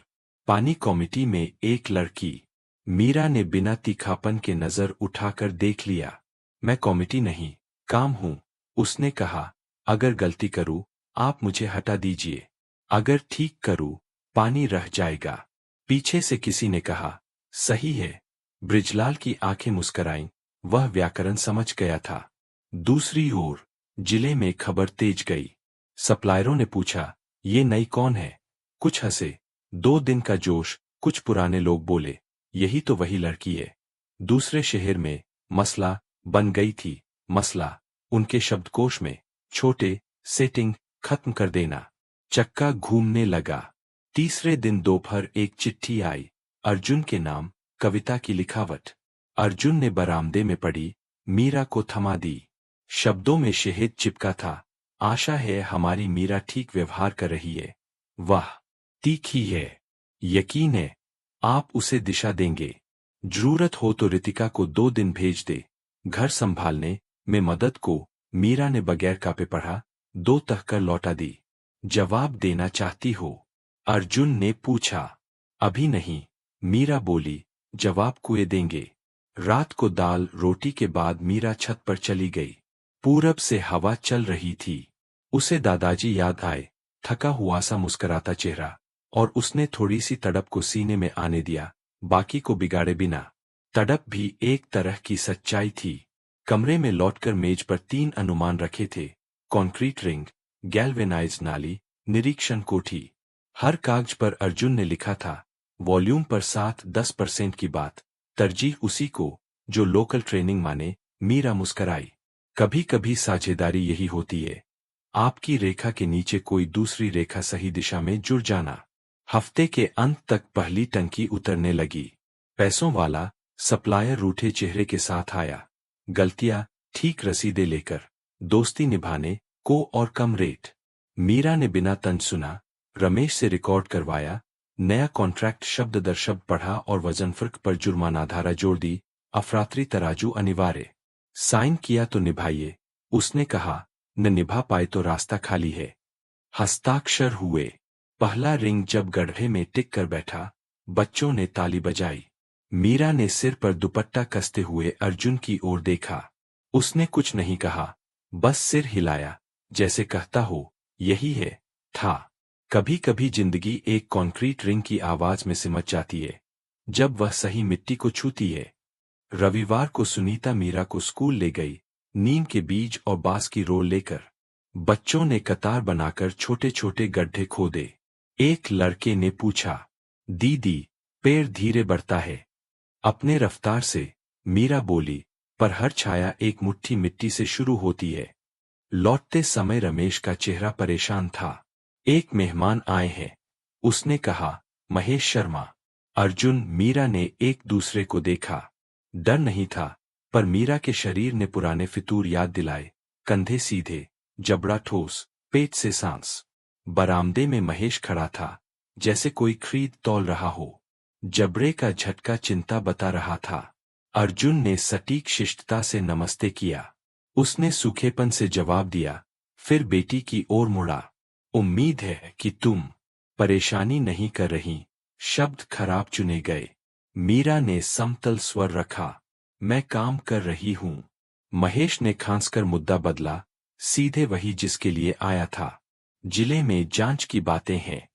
पानी कमेटी में एक लड़की। मीरा ने बिना तीखापन के नजर उठाकर देख लिया। मैं कमेटी नहीं, काम हूं, उसने कहा। अगर गलती करूं, आप मुझे हटा दीजिए। अगर ठीक करूं, पानी रह जाएगा। पीछे से किसी ने कहा, सही है। ब्रिजलाल की आंखें मुस्कराईं, वह व्याकरण समझ गया था। दूसरी ओर जिले में खबर तेज गई। सप्लायरों ने पूछा, ये नई कौन है? कुछ हंसे, 2 दिन का जोश। कुछ पुराने लोग बोले, यही तो वही लड़की है। दूसरे शहर में मसला बन गई थी। मसला उनके शब्दकोश में, छोटे, सेटिंग खत्म कर देना। चक्का घूमने लगा। तीसरे दिन दोपहर एक चिट्ठी आई, अर्जुन के नाम, कविता की लिखावट। अर्जुन ने बरामदे में पढ़ी, मीरा को थमा दी। शब्दों में शहद चिपका था, आशा है हमारी मीरा ठीक व्यवहार कर रही है। वाह, तीखी है। यकीन है आप उसे दिशा देंगे। जरूरत हो तो रितिका को 2 दिन भेज दे, घर संभालने में मदद को। मीरा ने बगैर कापे पढ़ा, 2 तह कर लौटा दी। जवाब देना चाहती हो? अर्जुन ने पूछा। अभी नहीं, मीरा बोली, जवाब कुएं देंगे। रात को दाल रोटी के बाद मीरा छत पर चली गई। पूरब से हवा चल रही थी। उसे दादाजी याद आए, थका हुआ सा मुस्कुराता चेहरा, और उसने थोड़ी सी तड़प को सीने में आने दिया, बाकी को बिगाड़े बिना। तड़प भी एक तरह की सच्चाई थी। कमरे में लौटकर मेज पर 3 अनुमान रखे थे, कंक्रीट रिंग, गैल्वेनाइज्ड नाली, निरीक्षण कोठी। हर कागज पर अर्जुन ने लिखा था, वॉल्यूम पर 7-10% की बात, तरजीह उसी को जो लोकल ट्रेनिंग माने। मीरा मुस्कराई। कभी कभी साझेदारी यही होती है, आपकी रेखा के नीचे कोई दूसरी रेखा सही दिशा में जुड़ जाना। हफ्ते के अंत तक पहली टंकी उतरने लगी। पैसों वाला सप्लायर रूठे चेहरे के साथ आया। गलतियां ठीक, रसीदें लेकर, दोस्ती निभाने को और कम रेट। मीरा ने बिना तंज सुना, रमेश से रिकॉर्ड करवाया, नया कॉन्ट्रैक्ट शब्द दर शब्द पढ़ा और वजन फर्क पर जुर्माना धारा जोड़ दी। अफरातरी तराजू अनिवार्य। साइन किया तो निभाइए, उसने कहा, न निभा पाए तो रास्ता खाली है। हस्ताक्षर हुए। पहला रिंग जब गड्ढे में टिक कर बैठा, बच्चों ने ताली बजाई। मीरा ने सिर पर दुपट्टा कसते हुए अर्जुन की ओर देखा। उसने कुछ नहीं कहा, बस सिर हिलाया, जैसे कहता हो, यही है। था। कभी कभी जिंदगी एक कंक्रीट रिंग की आवाज में सिमट जाती है, जब वह सही मिट्टी को छूती है। रविवार को सुनीता मीरा को स्कूल ले गई, नीम के बीज और बांस की रोल लेकर। बच्चों ने कतार बनाकर छोटे छोटे गड्ढे खोदे। एक लड़के ने पूछा, दीदी, पेड़ धीरे बढ़ता है? अपने रफ्तार से, मीरा बोली, पर हर छाया एक मुट्ठी मिट्टी से शुरू होती है। लौटते समय रमेश का चेहरा परेशान था। एक मेहमान आए हैं, उसने कहा, महेश शर्मा। अर्जुन मीरा ने एक दूसरे को देखा। डर नहीं था, पर मीरा के शरीर ने पुराने फितूर याद दिलाए। कंधे सीधे, जबड़ा ठोस, पेट से सांस। बरामदे में महेश खड़ा था, जैसे कोई खरीद तौल रहा हो। जबड़े का झटका चिंता बता रहा था। अर्जुन ने सटीक शिष्टता से नमस्ते किया। उसने सूखेपन से जवाब दिया, फिर बेटी की ओर मुड़ा। उम्मीद है कि तुम परेशानी नहीं कर रही। शब्द खराब चुने गए। मीरा ने समतल स्वर रखा। मैं काम कर रही हूं। महेश ने खांसकर मुद्दा बदला। सीधे वही जिसके लिए आया था। जिले में जांच की बातें हैं।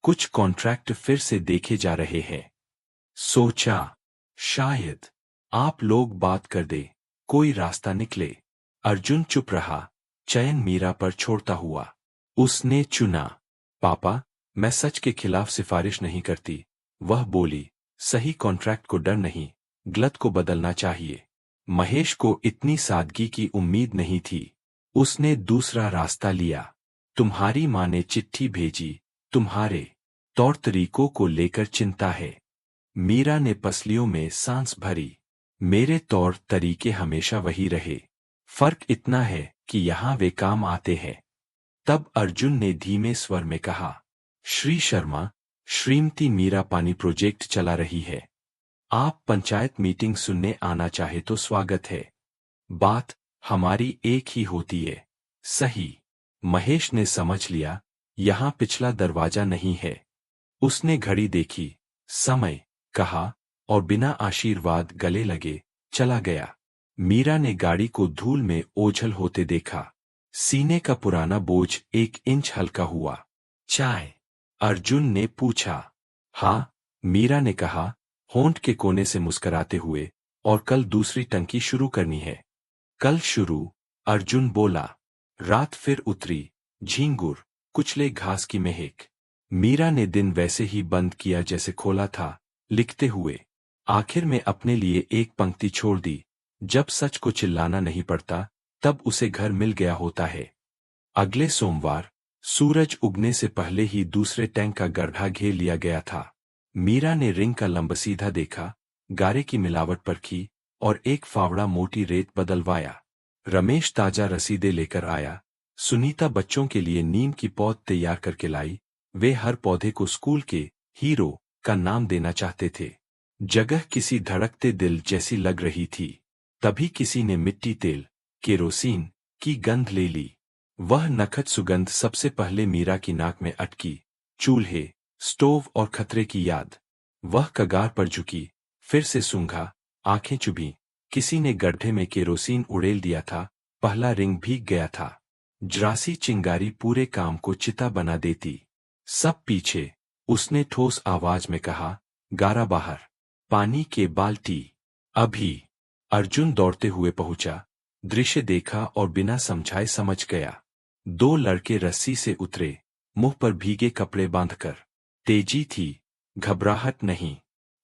कुछ कॉन्ट्रैक्ट फिर से देखे जा रहे हैं। सोचा, शायद आप लोग बात कर दे, कोई रास्ता निकले। अर्जुन चुप रहा, चयन मीरा पर छोड़ता हुआ। उसने चुना। पापा, मैं सच के खिलाफ सिफारिश नहीं करती, वह बोली। सही कॉन्ट्रैक्ट को डर नहीं, गलत को बदलना चाहिए। महेश को इतनी सादगी की उम्मीद नहीं थी। उसने दूसरा रास्ता लिया। तुम्हारी माँ ने चिट्ठी भेजी, तुम्हारे तौर तरीकों को लेकर चिंता है। मीरा ने पसलियों में सांस भरी। मेरे तौर तरीके हमेशा वही रहे, फर्क इतना है कि यहाँ वे काम आते हैं। तब अर्जुन ने धीमे स्वर में कहा, श्री शर्मा, श्रीमती मीरा पानी प्रोजेक्ट चला रही है। आप पंचायत मीटिंग सुनने आना चाहे तो स्वागत है। बात हमारी एक ही होती है। सही। महेश ने समझ लिया, यहाँ पिछला दरवाजा नहीं है। उसने घड़ी देखी, समय कहा, और बिना आशीर्वाद गले लगे चला गया। मीरा ने गाड़ी को धूल में ओझल होते देखा। सीने का पुराना बोझ 1 इंच हल्का हुआ। चाय? अर्जुन ने पूछा। हाँ, मीरा ने कहा, होंठ के कोने से मुस्कुराते हुए, और कल दूसरी टंकी शुरू करनी है। कल शुरू? अर्जुन बोला। रात फिर उतरी, झींगुर, कुचले घास की महक। मीरा ने दिन वैसे ही बंद किया जैसे खोला था, लिखते हुए। आखिर में अपने लिए एक पंक्ति छोड़ दी, जब सच को चिल्लाना नहीं पड़ता, तब उसे घर मिल गया होता है। अगले सोमवार, सूरज उगने से पहले ही दूसरे टैंक का गड्ढा घेर लिया गया था। मीरा ने रिंग का लंब सीधा देखा, गारे की मिलावट परखी, और एक फावड़ा मोटी रेत बदलवाया। रमेश ताजा रसीदें लेकर आया। सुनीता बच्चों के लिए नीम की पौध तैयार करके लाई। वे हर पौधे को स्कूल के हीरो का नाम देना चाहते थे। जगह किसी धड़कते दिल जैसी लग रही थी। तभी किसी ने मिट्टी तेल, केरोसिन की गंध ले ली। वह नखत सुगंध सबसे पहले मीरा की नाक में अटकी। चूल्हे, स्टोव और खतरे की याद। वह कगार पर झुकी, फिर से सूंघा, आंखें चुभी। किसी ने गड्ढे में केरोसिन उड़ेल दिया था, पहला रिंग भीग गया था। जरासी चिंगारी पूरे काम को चिता बना देती। सब पीछे, उसने ठोस आवाज में कहा, गारा बाहर, पानी के बाल्टी। अभी। अर्जुन दौड़ते हुए पहुंचा, दृश्य देखा और बिना समझाए समझ गया। 2 लड़के रस्सी से उतरे, मुंह पर भीगे कपड़े बांधकर। तेजी थी, घबराहट नहीं।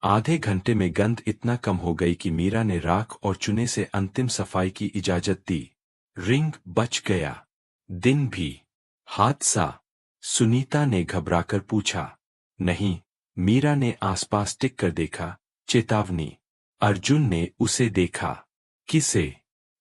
आधे घंटे में गंध इतना कम हो गई कि मीरा ने राख और चूने से अंतिम सफाई की इजाजत दी। रिंग बच गया। दिन भी। हादसा? सुनीता ने घबराकर पूछा। नहीं। मीरा ने आसपास टिक कर देखा। चेतावनी। अर्जुन ने उसे देखा। किसे?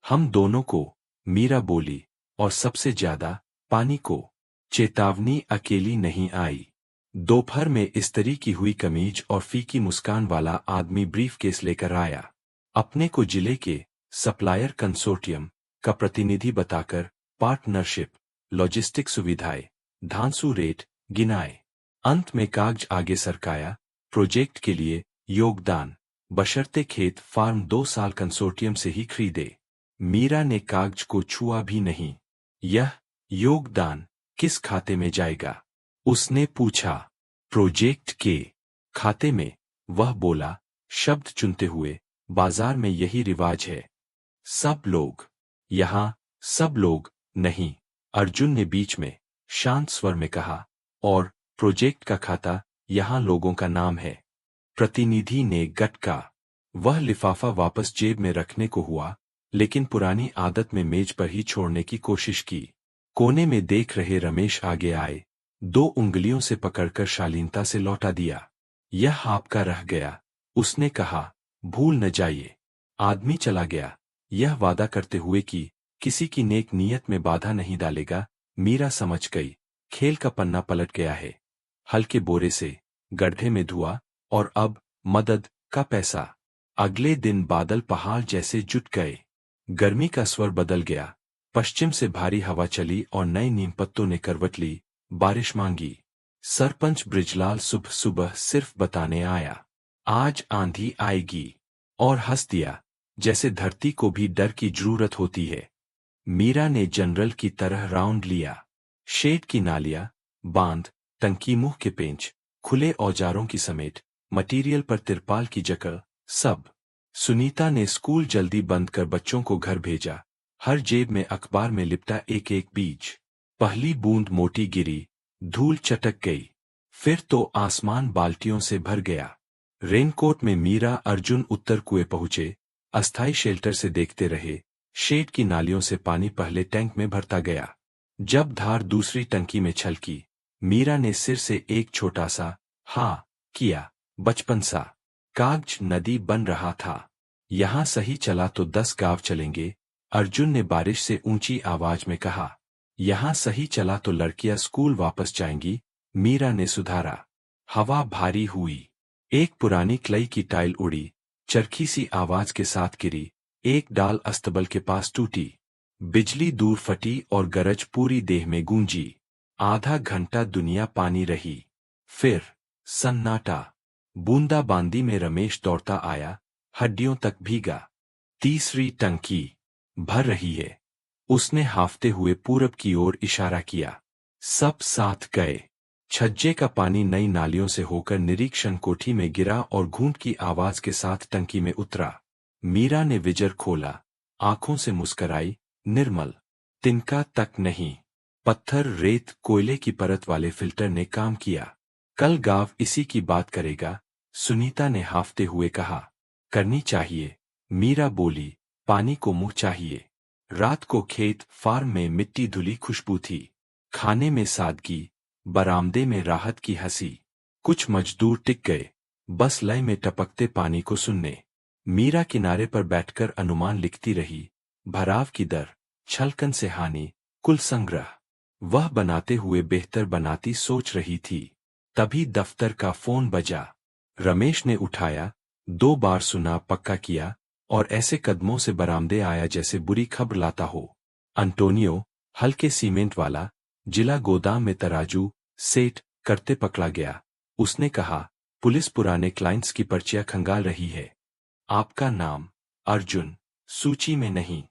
हम दोनों को, मीरा बोली, और सबसे ज्यादा पानी को। चेतावनी अकेली नहीं आई। दोपहर में इस्त्री की हुई कमीज और फीकी मुस्कान वाला आदमी ब्रीफकेस लेकर आया। अपने को जिले के सप्लायर कंसोर्टियम का प्रतिनिधि बताकर पार्टनरशिप, लॉजिस्टिक सुविधाएं, धांसू रेट गिनाए। अंत में कागज आगे सरकाया, प्रोजेक्ट के लिए योगदान, बशर्ते खेत फार्म 2 साल कंसोर्टियम से ही खरीदे। मीरा ने कागज को छुआ भी नहीं। यह योगदान किस खाते में जाएगा? उसने पूछा। प्रोजेक्ट के खाते में, वह बोला, शब्द चुनते हुए। बाजार में यही रिवाज है। सब लोग? यहाँ सब लोग नहीं, अर्जुन ने बीच में शांत स्वर में कहा, और प्रोजेक्ट का खाता यहाँ लोगों का नाम है। प्रतिनिधि ने गटका। वह लिफाफा वापस जेब में रखने को हुआ, लेकिन पुरानी आदत में मेज पर ही छोड़ने की कोशिश की। कोने में देख रहे रमेश आगे आए, 2 उंगलियों से पकड़कर शालीनता से लौटा दिया। यह आपका रह गया, उसने कहा, भूल न जाइए। आदमी चला गया, यह वादा करते हुए कि किसी की नेक नीयत में बाधा नहीं डालेगा। मीरा समझ गई, खेल का पन्ना पलट गया है। हल्के बोरे से, गड्ढे में धुआं, और अब मदद का पैसा। अगले दिन बादल पहाड़ जैसे जुट गए। गर्मी का स्वर बदल गया। पश्चिम से भारी हवा चली और नए नीम पत्तों ने करवट ली। बारिश मांगी। सरपंच ब्रिजलाल सुबह सुबह सिर्फ बताने आया। आज आंधी आएगी, और हंस दिया, जैसे धरती को भी डर की जरूरत होती है। मीरा ने जनरल की तरह राउंड लिया। शेड की नालियां, बांध, टंकी, मुंह के पेंच, खुले औजारों की समेट, मटीरियल पर तिरपाल की जकड़, सब। सुनीता ने स्कूल जल्दी बंद कर बच्चों को घर भेजा। हर जेब में अखबार में लिपटा एक एक बीज। पहली बूंद मोटी गिरी, धूल चटक गई। फिर तो आसमान बाल्टियों से भर गया। रेनकोट में मीरा अर्जुन उत्तर कुएं पहुंचे। अस्थाई शेल्टर से देखते रहे। शेड की नालियों से पानी पहले टैंक में भरता गया। जब धार दूसरी टंकी में छलकी, मीरा ने सिर से एक छोटा सा हाँ किया। बचपन सा। कागज नदी बन रहा था। यहां सही चला तो 10 गांव चलेंगे, अर्जुन ने बारिश से ऊंची आवाज में कहा। यहां सही चला तो लड़कियां स्कूल वापस जाएंगी, मीरा ने सुधारा। हवा भारी हुई। एक पुरानी क्लई की टाइल उड़ी, चरखी सी आवाज के साथ गिरी। एक डाल अस्तबल के पास टूटी। बिजली दूर फटी और गरज पूरी देह में गूंजी। आधा घंटा दुनिया पानी रही। फिर सन्नाटा। बूंदाबांदी में रमेश दौड़ता आया, हड्डियों तक भीगा। तीसरी टंकी भर रही है। उसने हाफते हुए पूरब की ओर इशारा किया। सब साथ गए। छज्जे का पानी नई नालियों से होकर निरीक्षण कोठी में गिरा और घूंट की आवाज के साथ टंकी में उतरा। मीरा ने विजर खोला, आंखों से मुस्कराई। निर्मल। तिनका तक नहीं। पत्थर, रेत, कोयले की परत वाले फिल्टर ने काम किया। कल गांव इसी की बात करेगा, सुनीता ने हाफते हुए कहा। करनी चाहिए, मीरा बोली। पानी को मुंह चाहिए। रात को खेत फार्म में मिट्टी धुली खुशबू थी। खाने में सादगी, बरामदे में राहत की हंसी। कुछ मजदूर टिक गए, बस लय में टपकते पानी को सुनने। मीरा किनारे पर बैठकर अनुमान लिखती रही। भराव की दर, छलकन से हानि, कुल संग्रह। वह बनाते हुए बेहतर बनाती सोच रही थी। तभी दफ्तर का फोन बजा। रमेश ने उठाया। 2 बार सुना, पक्का किया, और ऐसे कदमों से बरामदे आया जैसे बुरी खबर लाता हो। अंटोनियो, हल्के सीमेंट वाला, जिला गोदाम में तराजू सेट करते पकड़ा गया। उसने कहा, पुलिस पुराने क्लाइंट्स की पर्चियां खंगाल रही है। आपका नाम अर्जुन सूची में नहीं,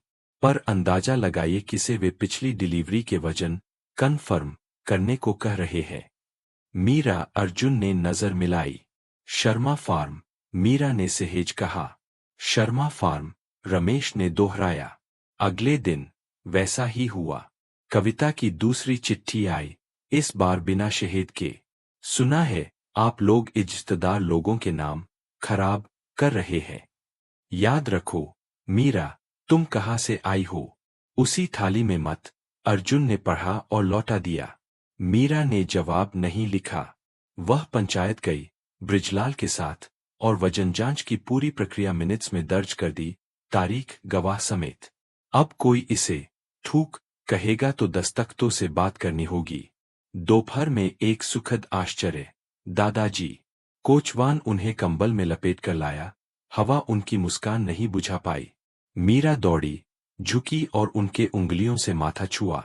पर अंदाजा लगाइए किसे वे पिछली डिलीवरी के वजन कन्फर्म करने को कह रहे हैं। मीरा। अर्जुन ने नजर मिलाई। शर्मा फार्म, मीरा ने सहेज कहा। शर्मा फार्म, रमेश ने दोहराया। अगले दिन वैसा ही हुआ। कविता की दूसरी चिट्ठी आई, इस बार बिना शहीद के। सुना है आप लोग इज्जतदार लोगों के नाम खराब कर रहे हैं। याद रखो, मीरा, तुम कहाँ से आई हो? उसी थाली में मत। अर्जुन ने पढ़ा और लौटा दिया। मीरा ने जवाब नहीं लिखा। वह पंचायत गई ब्रिजलाल के साथ, और वजन जांच की पूरी प्रक्रिया मिनट्स में दर्ज कर दी, तारीख गवाह समेत। अब कोई इसे थूक कहेगा तो दस्तख्तों से बात करनी होगी। दोपहर में एक सुखद आश्चर्य। दादाजी। कोचवान उन्हें कंबल में लपेट कर लाया। हवा उनकी मुस्कान नहीं बुझा पाई। मीरा दौड़ी, झुकी और उनके उंगलियों से माथा छुआ।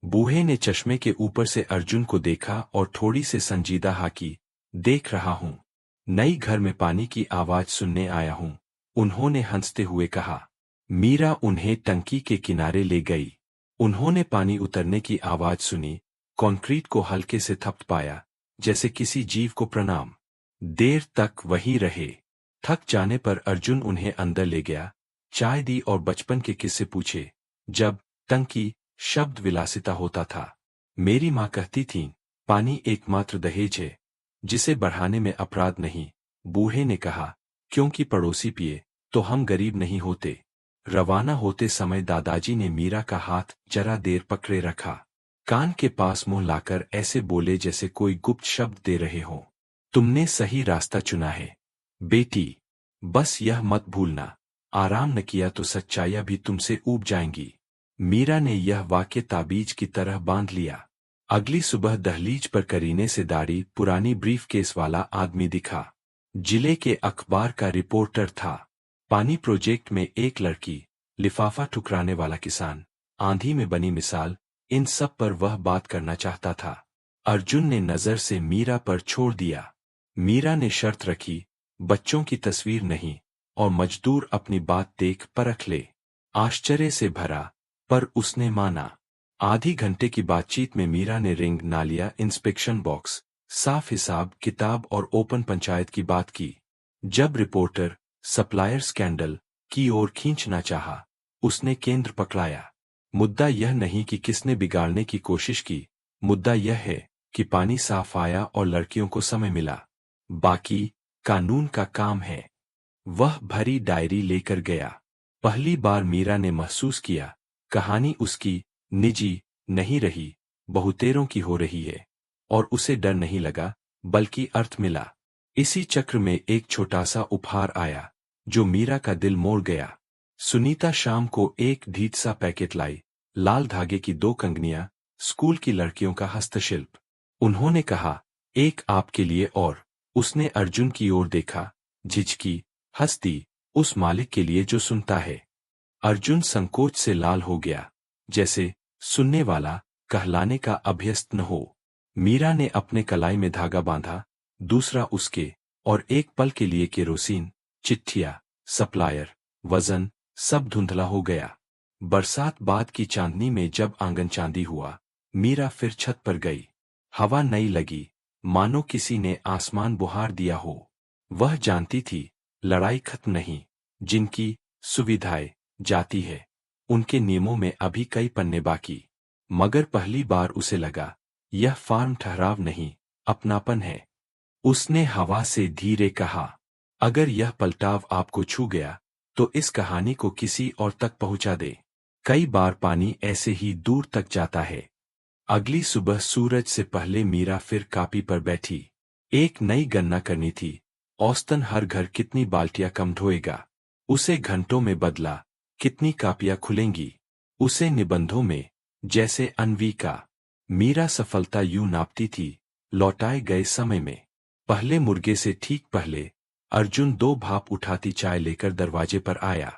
बूढ़े ने चश्मे के ऊपर से अर्जुन को देखा और थोड़ी से संजीदा हाकी। देख रहा हूं। नई घर में पानी की आवाज सुनने आया हूं, उन्होंने हंसते हुए कहा। मीरा उन्हें टंकी के किनारे ले गई। उन्होंने पानी उतरने की आवाज सुनी, कंक्रीट को हल्के से थप पाया, जैसे किसी जीव को प्रणाम। देर तक वहीं रहे। थक जाने पर अर्जुन उन्हें अंदर ले गया, चाय दी और बचपन के किस्से पूछे। जब टंकी शब्द विलासिता होता था, मेरी माँ कहती थी, पानी एकमात्र दहेज है, जिसे बढ़ाने में अपराध नहीं। बूढ़े ने कहा, क्योंकि पड़ोसी पिए तो हम गरीब नहीं होते। रवाना होते समय दादाजी ने मीरा का हाथ जरा देर पकड़े रखा। कान के पास मुंह लाकर ऐसे बोले जैसे कोई गुप्त शब्द दे रहे हो। तुमने सही रास्ता चुना है बेटी, बस यह मत भूलना, आराम न किया तो सच्चाइयां भी तुमसे ऊब जाएंगी। मीरा ने यह वाक्य ताबीज की तरह बांध लिया। अगली सुबह दहलीज पर करीने से दाढ़ी पुरानी ब्रीफ केस वाला आदमी दिखा। जिले के अखबार का रिपोर्टर था। पानी प्रोजेक्ट में एक लड़की, लिफाफा ठुकराने वाला किसान, आंधी में बनी मिसाल, इन सब पर वह बात करना चाहता था। अर्जुन ने नजर से मीरा पर छोड़ दिया। मीरा ने शर्त रखी, बच्चों की तस्वीर नहीं, और मजदूर अपनी बात देख परख ले। आश्चर्य से भरा, पर उसने माना। आधी घंटे की बातचीत में मीरा ने रिंग ना लिया, इंस्पेक्शन बॉक्स, साफ हिसाब किताब और ओपन पंचायत की बात की। जब रिपोर्टर सप्लायर स्कैंडल की ओर खींचना चाहा, उसने केंद्र पकड़ाया। मुद्दा यह नहीं कि किसने बिगाड़ने की कोशिश की, मुद्दा यह है कि पानी साफ आया और लड़कियों को समय मिला। बाकी कानून का काम है। वह भरी डायरी लेकर गया। पहली बार मीरा ने महसूस किया, कहानी उसकी निजी नहीं रही, बहुतेरों की हो रही है। और उसे डर नहीं लगा, बल्कि अर्थ मिला। इसी चक्र में एक छोटा सा उपहार आया, जो मीरा का दिल मोड़ गया। सुनीता शाम को एक ढीठ सा पैकेट लाई, लाल धागे की 2 कंगनियां, स्कूल की लड़कियों का हस्तशिल्प। उन्होंने कहा, एक आपके लिए और। उसने अर्जुन की ओर देखा, झिझकी, हंसती, उस मालिक के लिए जो सुनता है। अर्जुन संकोच से लाल हो गया, जैसे सुनने वाला कहलाने का अभ्यस्त न हो। मीरा ने अपने कलाई में धागा बांधा, दूसरा उसके, और एक पल के लिए केरोसिन, चिट्ठियां, सप्लायर, वजन, सब धुंधला हो गया। बरसात बाद की चांदनी में जब आंगन चांदी हुआ, मीरा फिर छत पर गई। हवा नई लगी, मानो किसी ने आसमान बुहार दिया हो। वह जानती थी, लड़ाई खत्म नहीं। जिनकी सुविधाएं जाती है, उनके नियमों में अभी कई पन्ने बाकी। मगर पहली बार उसे लगा, यह फार्म ठहराव नहीं, अपनापन है। उसने हवा से धीरे कहा, अगर यह पलटाव आपको छू गया, तो इस कहानी को किसी और तक पहुंचा दे। कई बार पानी ऐसे ही दूर तक जाता है। अगली सुबह सूरज से पहले मीरा फिर कापी पर बैठी। एक नई गणना करनी थी। औसतन हर घर कितनी बाल्टियां कम ढोएगा। उसे घंटों में बदला, कितनी कापियां खुलेंगी। उसे निबंधों में, जैसे अन्वी का। मीरा सफलता यूं नापती थी, लौटाए गए समय में। पहले मुर्गे से ठीक पहले, अर्जुन 2 भाप उठाती चाय लेकर दरवाजे पर आया।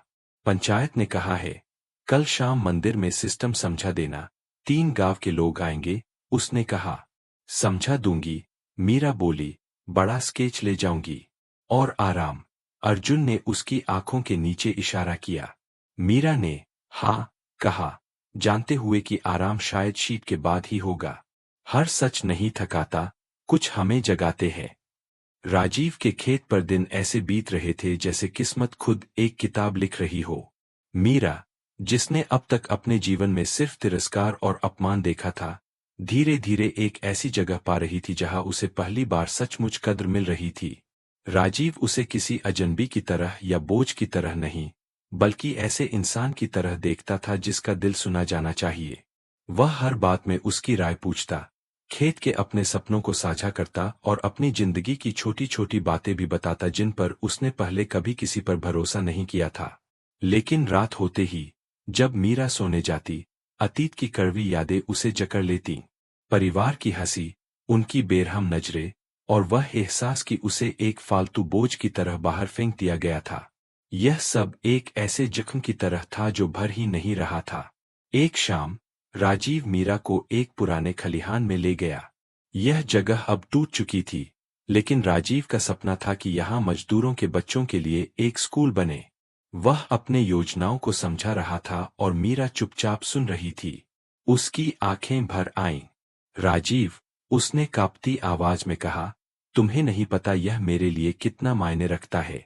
पंचायत ने कहा है, कल शाम मंदिर में सिस्टम समझा देना, 3 गांव के लोग आएंगे। उसने कहा, समझा दूंगी। मीरा बोली, बड़ा स्केच ले जाऊंगी। और आराम। अर्जुन ने उसकी आंखों के नीचे इशारा किया। मीरा ने हाँ कहा, जानते हुए कि आराम शायद शीत के बाद ही होगा। हर सच नहीं थकाता, कुछ हमें जगाते हैं। राजीव के खेत पर दिन ऐसे बीत रहे थे जैसे किस्मत खुद एक किताब लिख रही हो। मीरा, जिसने अब तक अपने जीवन में सिर्फ तिरस्कार और अपमान देखा था, धीरे धीरे एक ऐसी जगह पा रही थी जहां उसे पहली बार सचमुच कद्र मिल रही थी। राजीव उसे किसी अजनबी की तरह या बोझ की तरह नहीं, बल्कि ऐसे इंसान की तरह देखता था जिसका दिल सुना जाना चाहिए। वह हर बात में उसकी राय पूछता, खेत के अपने सपनों को साझा करता और अपनी जिंदगी की छोटी छोटी बातें भी बताता जिन पर उसने पहले कभी किसी पर भरोसा नहीं किया था। लेकिन रात होते ही, जब मीरा सोने जाती, अतीत की कड़वी यादें उसे जकड़ लेती। परिवार की हंसी, उनकी बेरहम नजरें, और वह एहसास कि उसे एक फालतू बोझ की तरह बाहर फेंक दिया गया था। यह सब एक ऐसे जख्म की तरह था जो भर ही नहीं रहा था। एक शाम, राजीव मीरा को एक पुराने खलिहान में ले गया। यह जगह अब टूट चुकी थी, लेकिन राजीव का सपना था कि यहाँ मजदूरों के बच्चों के लिए एक स्कूल बने। वह अपने योजनाओं को समझा रहा था और मीरा चुपचाप सुन रही थी। उसकी आंखें भर आईं। राजीव, उसने कांपती आवाज में कहा, तुम्हें नहीं पता यह मेरे लिए कितना मायने रखता है।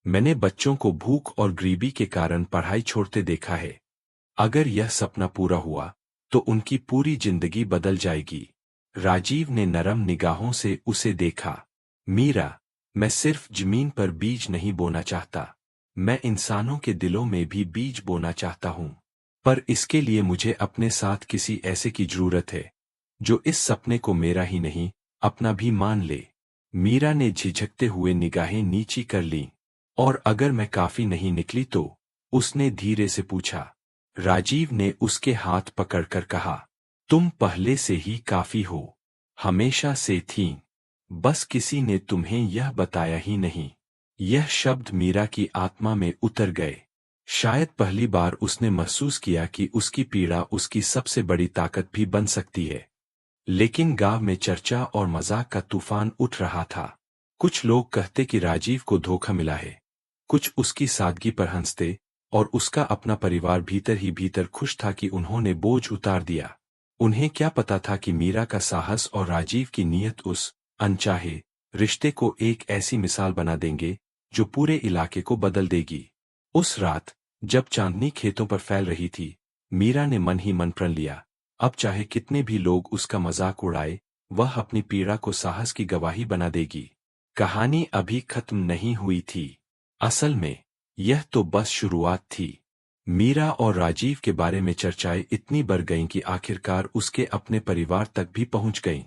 मैंने बच्चों को भूख और गरीबी के कारण पढ़ाई छोड़ते देखा है। अगर यह सपना पूरा हुआ, तो उनकी पूरी जिंदगी बदल जाएगी। राजीव ने नरम निगाहों से उसे देखा। मीरा, मैं सिर्फ जमीन पर बीज नहीं बोना चाहता, मैं इंसानों के दिलों में भी बीज बोना चाहता हूँ। पर इसके लिए मुझे अपने साथ किसी ऐसे की जरूरत है, जो इस सपने को मेरा ही नहीं, अपना भी मान ले। मीरा ने झिझकते हुए निगाहें नीची कर लीं। और अगर मैं काफी नहीं निकली तो? उसने धीरे से पूछा। राजीव ने उसके हाथ पकड़कर कहा, तुम पहले से ही काफी हो, हमेशा से थीं। बस किसी ने तुम्हें यह बताया ही नहीं। यह शब्द मीरा की आत्मा में उतर गए। शायद पहली बार उसने महसूस किया कि उसकी पीड़ा उसकी सबसे बड़ी ताकत भी बन सकती है। लेकिन गांव में चर्चा और मजाक का तूफान उठ रहा था। कुछ लोग कहते कि राजीव को धोखा मिला है, कुछ उसकी सादगी पर हंसते, और उसका अपना परिवार भीतर ही भीतर खुश था कि उन्होंने बोझ उतार दिया। उन्हें क्या पता था कि मीरा का साहस और राजीव की नीयत उस अनचाहे रिश्ते को एक ऐसी मिसाल बना देंगे जो पूरे इलाके को बदल देगी। उस रात जब चांदनी खेतों पर फैल रही थी, मीरा ने मन ही मन प्रण लिया, अब चाहे कितने भी लोग उसका मजाक उड़ाए, वह अपनी पीड़ा को साहस की गवाही बना देगी। कहानी अभी खत्म नहीं हुई थी। असल में यह तो बस शुरुआत थी। मीरा और राजीव के बारे में चर्चाएं इतनी बढ़ गईं कि आखिरकार उसके अपने परिवार तक भी पहुंच गईं।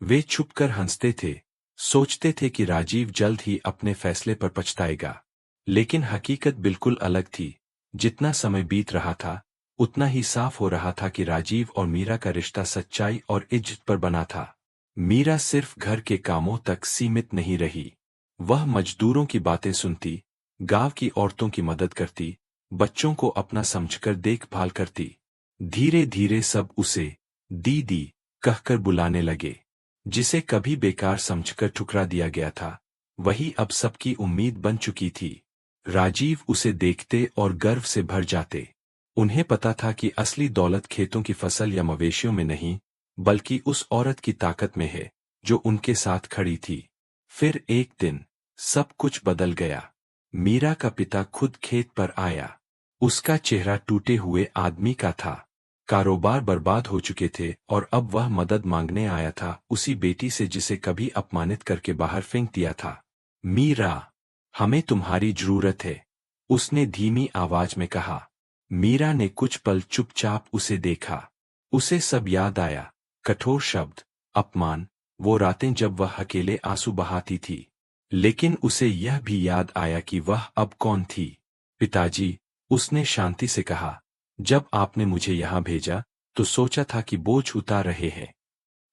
वे छुपकर हंसते थे, सोचते थे कि राजीव जल्द ही अपने फैसले पर पछताएगा। लेकिन हकीकत बिल्कुल अलग थी। जितना समय बीत रहा था, उतना ही साफ हो रहा था कि राजीव और मीरा का रिश्ता सच्चाई और इज्जत पर बना था। मीरा सिर्फ घर के कामों तक सीमित नहीं रही। वह मजदूरों की बातें सुनती, गांव की औरतों की मदद करती, बच्चों को अपना समझकर देखभाल करती। धीरे धीरे सब उसे दीदी कहकर बुलाने लगे। जिसे कभी बेकार समझकर ठुकरा दिया गया था, वही अब सबकी उम्मीद बन चुकी थी। राजीव उसे देखते और गर्व से भर जाते। उन्हें पता था कि असली दौलत खेतों की फसल या मवेशियों में नहीं, बल्कि उस औरत की ताकत में है जो उनके साथ खड़ी थी। फिर एक दिन सब कुछ बदल गया। मीरा का पिता खुद खेत पर आया। उसका चेहरा टूटे हुए आदमी का था। कारोबार बर्बाद हो चुके थे और अब वह मदद मांगने आया था उसी बेटी से जिसे कभी अपमानित करके बाहर फेंक दिया था। मीरा, हमें तुम्हारी जरूरत है, उसने धीमी आवाज में कहा। मीरा ने कुछ पल चुपचाप उसे देखा। उसे सब याद आया, कठोर शब्द, अपमान, वो रातें जब वह अकेले आंसू बहाती थी। लेकिन उसे यह भी याद आया कि वह अब कौन थी। पिताजी, उसने शांति से कहा, जब आपने मुझे यहाँ भेजा तो सोचा था कि बोझ उतार रहे हैं,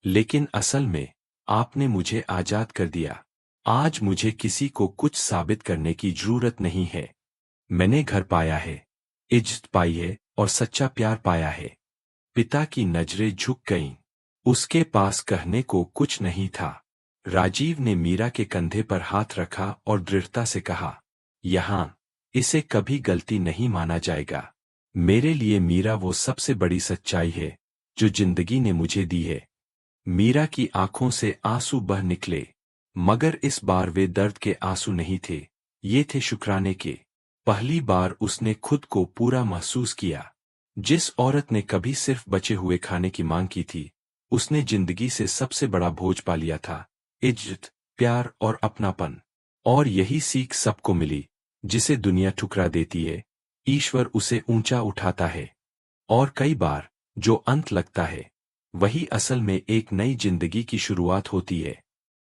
लेकिन असल में आपने मुझे आजाद कर दिया। आज मुझे किसी को कुछ साबित करने की जरूरत नहीं है। मैंने घर पाया है, इज्जत पाई है और सच्चा प्यार पाया है। पिता की नजरें झुक गईं। उसके पास कहने को कुछ नहीं था। राजीव ने मीरा के कंधे पर हाथ रखा और दृढ़ता से कहा, यहाँ इसे कभी गलती नहीं माना जाएगा। मेरे लिए मीरा वो सबसे बड़ी सच्चाई है जो जिंदगी ने मुझे दी है। मीरा की आंखों से आंसू बह निकले, मगर इस बार वे दर्द के आंसू नहीं थे, ये थे शुक्राने के। पहली बार उसने खुद को पूरा महसूस किया। जिस औरत ने कभी सिर्फ बचे हुए खाने की मांग की थी, उसने जिंदगी से सबसे बड़ा भोज पा लिया था, इज्जत, प्यार और अपनापन। और यही सीख सबको मिली, जिसे दुनिया ठुकरा देती है, ईश्वर उसे ऊंचा उठाता है। और कई बार जो अंत लगता है, वही असल में एक नई जिंदगी की शुरुआत होती है।